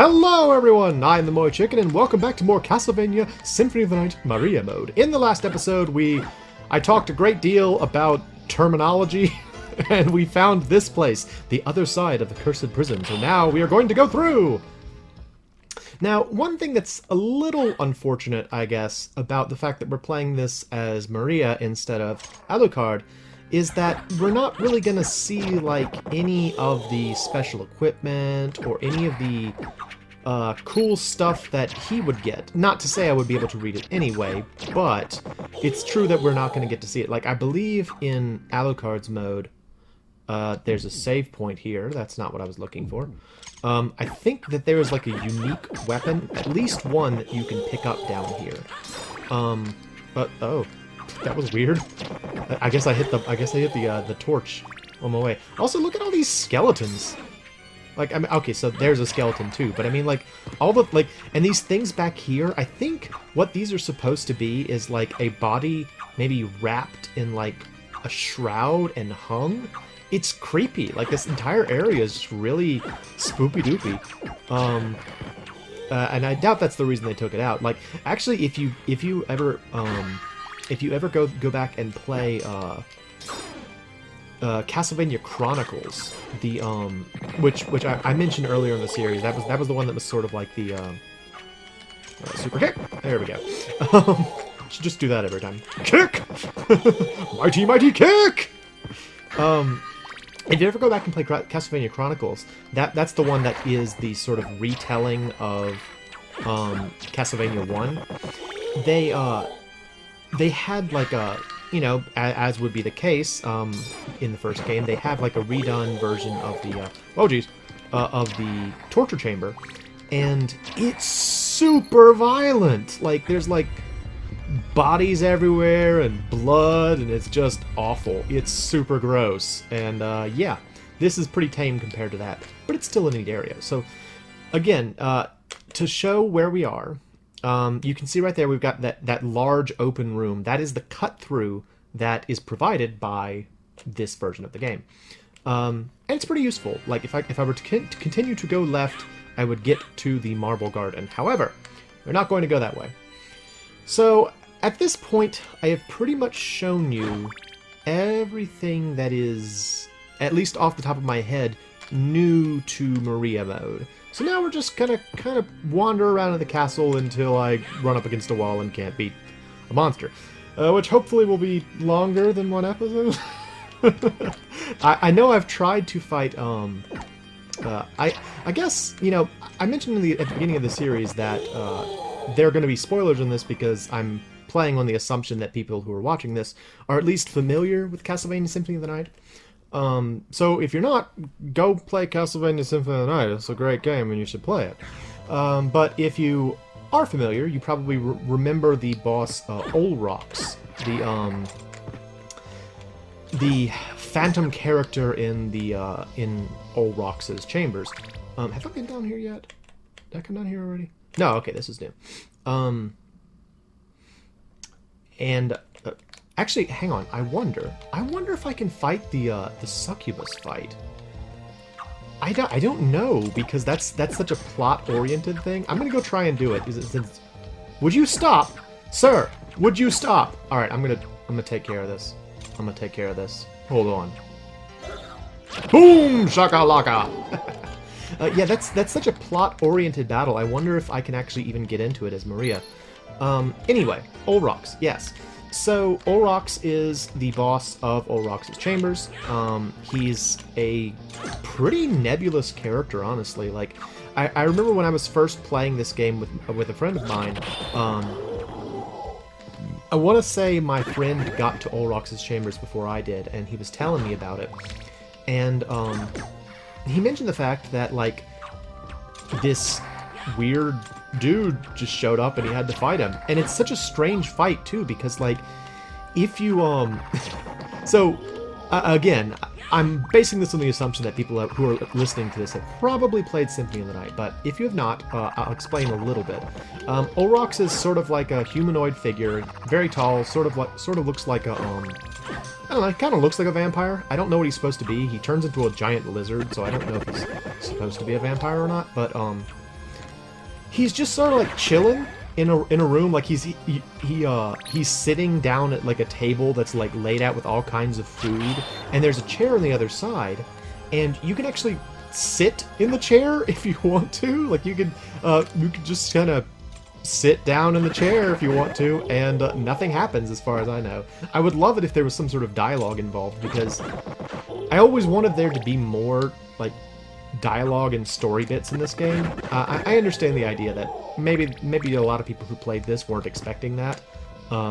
Hello everyone, I'm the MoeChicken and welcome back to more Castlevania Symphony of the Night Maria mode. In the last episode I talked a great deal about terminology and we found this place, the other side of the cursed prison, so now we are going to go through! Now, one thing that's a little unfortunate, I guess, about the fact that we're playing this as Maria instead of Alucard is that we're not really gonna see, like, any of the special equipment or any of the cool stuff that he would get. Not to say I would be able to read it anyway, but it's true that we're not gonna get to see it. Like, I believe in Alucard's mode, there's a save point here. That's not what I was looking for. I think that there is, like, a unique weapon, at least one that you can pick up down here. Oh. That was weird. I guess I hit the torch on my way. Also, look at all these skeletons. Like, I mean, okay, so there's a skeleton too, but I mean, like, all the, like, and these things back here, I think what these are supposed to be is, like, a body maybe wrapped in, like, a shroud and hung. It's creepy. Like, this entire area is just really spoopy-doopy. And I doubt that's the reason they took it out. Like, actually, if you ever go back and play Castlevania Chronicles, the which I mentioned earlier in the series, that was the one that was sort of like the super kick. There we go. Should just do that every time. Kick, mighty kick. If you ever go back and play Castlevania Chronicles, that's the one that is the sort of retelling of Castlevania 1. They had, like, a, you know, as would be the case in the first game, they have, like, a redone version of the, of the torture chamber, and it's super violent. Like, there's, like, bodies everywhere and blood, and it's just awful. It's super gross, and, yeah, this is pretty tame compared to that, but it's still a neat area. So, again, to show where we are, you can see right there we've got that large open room. That is the cut-through that is provided by this version of the game. And it's pretty useful. Like, if I were to continue to go left, I would get to the Marble Garden. However, we're not going to go that way. So, at this point, I have pretty much shown you everything that is, at least off the top of my head, new to Maria mode. So now we're just gonna kind of wander around in the castle until I run up against a wall and can't beat a monster. Which hopefully will be longer than one episode. I know I've tried to fight, I guess, you know, I mentioned at the beginning of the series that there are going to be spoilers in this because I'm playing on the assumption that people who are watching this are at least familiar with Castlevania Symphony of the Night. So if you're not, go play Castlevania Symphony of the Night. It's a great game and you should play it. But if you are familiar, you probably remember the boss, Olrox, the phantom character in Olrox's chambers. Have I been down here yet? Did I come down here already? No, okay, this is new. Actually, hang on. I wonder if I can fight the succubus fight. I don't know because that's such a plot-oriented thing. I'm gonna go try and do it. Would you stop, sir? Would you stop? All right, I'm gonna take care of this. Hold on. Boom, shakalaka. Yeah, that's such a plot-oriented battle. I wonder if I can actually even get into it as Maria. Anyway, Olrox, yes. So, Olrox is the boss of Olrox's chambers. He's a pretty nebulous character, honestly. Like, I remember when I was first playing this game with a friend of mine, I want to say my friend got to Olrox's chambers before I did, and he was telling me about it. And, he mentioned the fact that, like, this weird dude just showed up and he had to fight him. And it's such a strange fight, too, because, like, if you, So, again, I'm basing this on the assumption that people who are listening to this have probably played Symphony of the Night, but if you have not, I'll explain a little bit. Olrox is sort of like a humanoid figure, very tall, sort of looks like a, I don't know, kind of looks like a vampire. I don't know what he's supposed to be. He turns into a giant lizard, so I don't know if he's supposed to be a vampire or not, but, He's just sort of like chilling in a room, like he's sitting down at like a table that's like laid out with all kinds of food, and there's a chair on the other side, and you can actually sit in the chair if you want to. Like you could just kind of sit down in the chair if you want to, and nothing happens as far as I know. I would love it if there was some sort of dialogue involved, because I always wanted there to be more like dialogue and story bits in this game. I understand the idea that maybe a lot of people who played this weren't expecting that,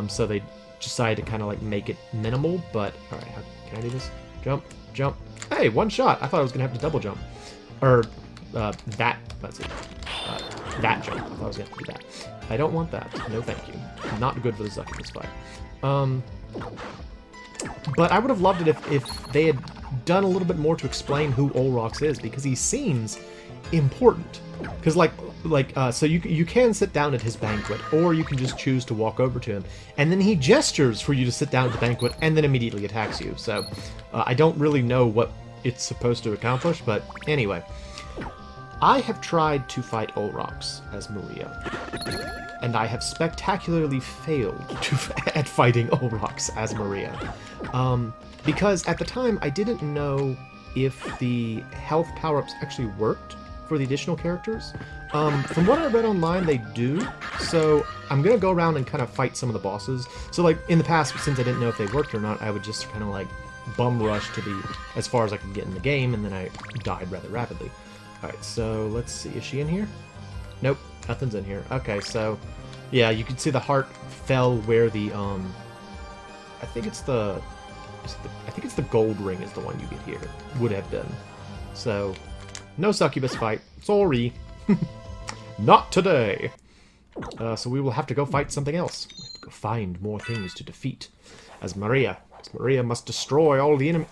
so they decided to kind of like make it minimal. But all right, can I do this? Jump, jump. Hey, one shot. I thought I was gonna have to double jump, or that. Let's see, that jump. I thought I was gonna have to do that. I don't want that. No, thank you. Not good for the succubus fight. But I would have loved it if they had done a little bit more to explain who Olrox is, because he seems important. Because so you can sit down at his banquet, or you can just choose to walk over to him, and then he gestures for you to sit down at the banquet, and then immediately attacks you. So I don't really know what it's supposed to accomplish, but anyway. I have tried to fight Olrox as Maria, and I have spectacularly failed at fighting Olrox as Maria. Because at the time, I didn't know if the health power-ups actually worked for the additional characters. From what I read online, they do, so I'm gonna go around and kind of fight some of the bosses. So, like, in the past, since I didn't know if they worked or not, I would just kind of, like, bum rush to as far as I could get in the game, and then I died rather rapidly. Alright, so let's see. Is she in here? Nope, nothing's in here. Okay, so yeah, you can see the heart fell where the I think it's the gold ring is the one you get here. Would have been. So no succubus fight. Sorry. Not today. So we will have to go fight something else. We have to go find more things to defeat as Maria. Maria must destroy all the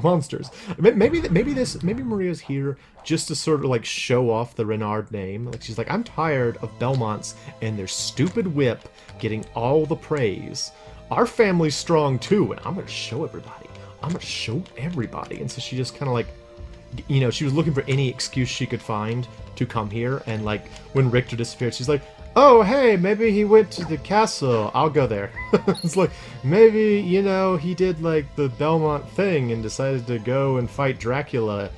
monsters. Maybe Maria's here just to sort of like show off the Renard name. Like she's like, I'm tired of Belmonts and their stupid whip getting all the praise. Our family's strong too, and I'm gonna show everybody. And so she just kind of like, you know, she was looking for any excuse she could find to come here. And like when Richter disappeared, she's like, oh, hey, maybe he went to the castle. I'll go there. It's like, maybe, you know, he did, like, the Belmont thing and decided to go and fight Dracula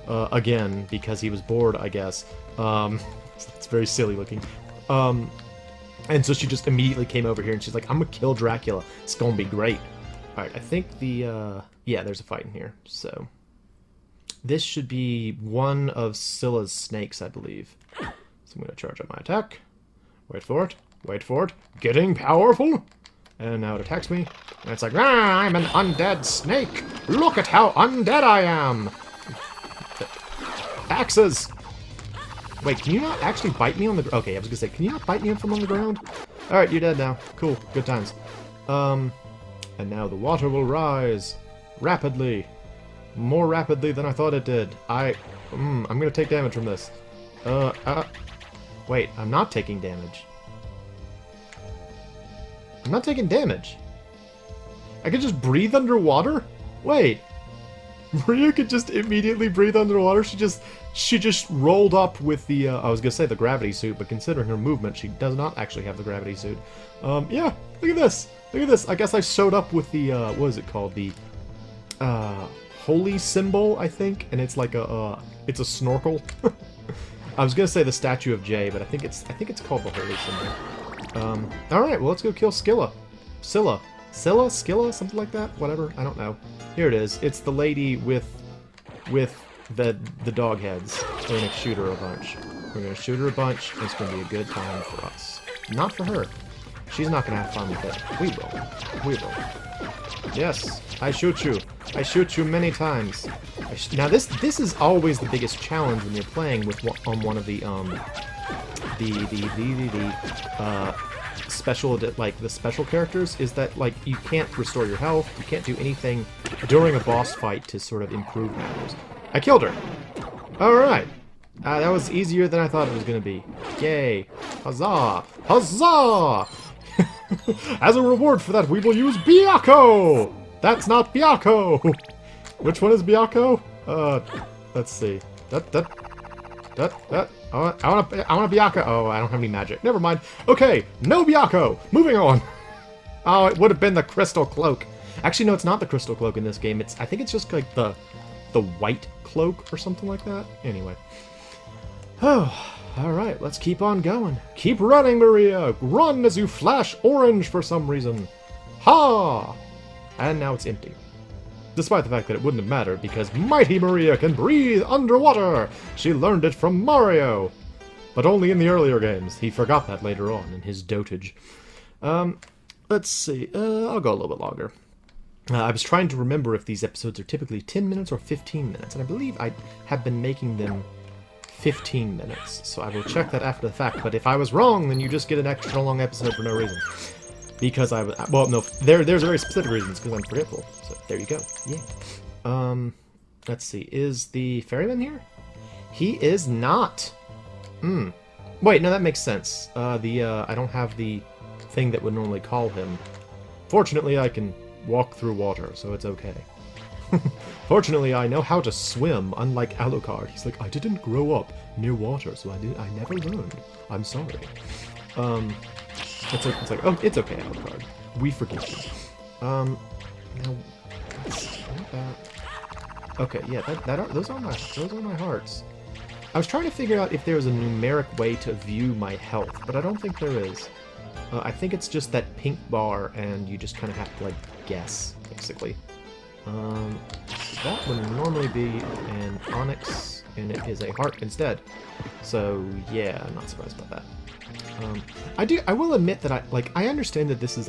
again because he was bored, I guess. It's very silly looking. And so she just immediately came over here and she's like, I'm gonna kill Dracula. It's gonna be great. Alright, I think yeah, there's a fight in here. So, this should be one of Scylla's snakes, I believe. So I'm gonna charge up my attack. Wait for it, getting powerful! And now it attacks me, and it's like, ah, I'm an undead snake! Look at how undead I am! Axes! Wait, can you not actually bite me on the... Okay, I was gonna say, can you not bite me from on the ground? Alright, you're dead now. Cool, good times. And now the water will rise. Rapidly. More rapidly than I thought it did. I'm gonna take damage from this. Wait, I'm not taking damage. I'm not taking damage. I could just breathe underwater? Wait. Maria could just immediately breathe underwater? She just rolled up with the, I was gonna say the gravity suit, but considering her movement, she does not actually have the gravity suit. Yeah, look at this. Look at this. I guess I showed up with the, what is it called? The, holy symbol, I think? And it's like it's a snorkel. I was gonna say the statue of Jay, but I think it's called the holy symbol. Alright, well let's go kill Scylla, something like that? Whatever, I don't know. Here it is. It's the lady with the dog heads. We're gonna shoot her a bunch. And it's gonna be a good time for us. Not for her. She's not gonna have fun with it. We will. Yes, I shoot you. I shoot you many times. Now this is always the biggest challenge when you're playing with on one of the special characters, is that like you can't restore your health, you can't do anything during a boss fight to sort of improve matters. I killed her. All right, that was easier than I thought it was gonna be. Yay! Huzzah! Huzzah! As a reward for that, we will use Byakko! That's not Byakko! Which one is Byakko? Let's see. I want a Byakko. Oh, I don't have any magic. Never mind. Okay, no Byakko. Moving on. Oh, it would have been the Crystal Cloak. Actually, no, it's not the Crystal Cloak in this game. I think it's just like the White Cloak or something like that. Anyway. Oh, alright, let's keep on going. Keep running, Maria! Run as you flash orange for some reason. Ha! And now it's empty. Despite the fact that it wouldn't have mattered, because Mighty Maria can breathe underwater! She learned it from Mario! But only in the earlier games. He forgot that later on in his dotage. Let's see. I'll go a little bit longer. I was trying to remember if these episodes are typically 10 minutes or 15 minutes, and I believe I have been making them 15 minutes, so I will check that after the fact, but if I was wrong, then you just get an extra long episode for no reason. Because well, no, there's very specific reasons, because I'm forgetful, so there you go, yeah. Let's see, is the ferryman here? He is not! Wait, no, that makes sense. I don't have the thing that would normally call him. Fortunately, I can walk through water, so it's okay. Fortunately, I know how to swim, unlike Alucard. He's like, I didn't grow up near water, so I never learned. I'm sorry. It's like, oh, it's okay, Alucard. We forgive you. Now, let's see, what about... Okay, yeah, those are my hearts. I was trying to figure out if there was a numeric way to view my health, but I don't think there is. I think it's just that pink bar, and you just kind of have to, like, guess, basically. That would normally be an onyx, and it is a heart instead. So, yeah, I'm not surprised about that. I will admit that I understand that this is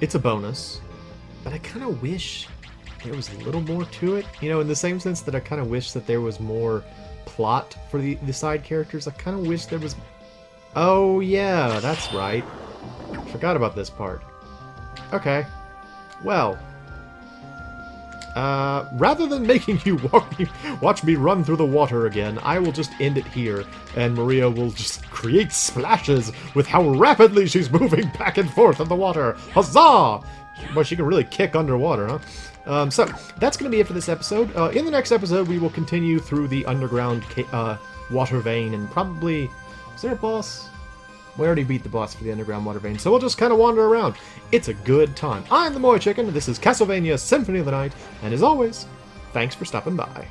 it's a bonus, but I kind of wish there was a little more to it. You know, in the same sense that I kind of wish that there was more plot for the side characters. I kind of wish there was... Oh, yeah, that's right. Forgot about this part. Okay. Well... rather than making you watch me run through the water again, I will just end it here, and Maria will just create splashes with how rapidly she's moving back and forth in the water. Huzzah! Well, she can really kick underwater, huh? So, that's going to be it for this episode. In the next episode, we will continue through the underground water vein, and probably... Is there a boss? We already beat the boss for the underground water vein, so we'll just kind of wander around. It's a good time. I'm the MoeChicken, this is Castlevania Symphony of the Night, and as always, thanks for stopping by.